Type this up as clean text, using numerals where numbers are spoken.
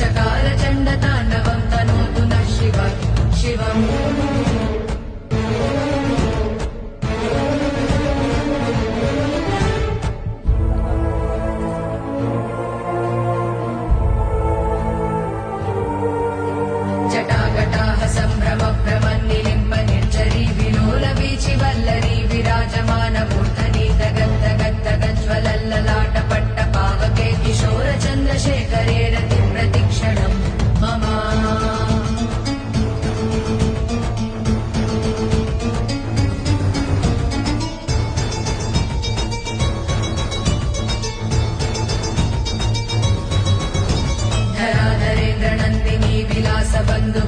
चकार चण्डताण्डवं तनोतु नः शिवम् जटाकटाह सम्भ्रम भ्रमन्निलिम्ब निर्झरी विलोल वीचि वल्लरी विराजमान मूर्धनि तगद्दगद्दगज्ज्वलल्ललाट पट्ट पावके किशोर चन्द्रशेखरे रति प्रतिक्षणम् मम धराधरेन्द्र नन्दिनी विलास बन्धु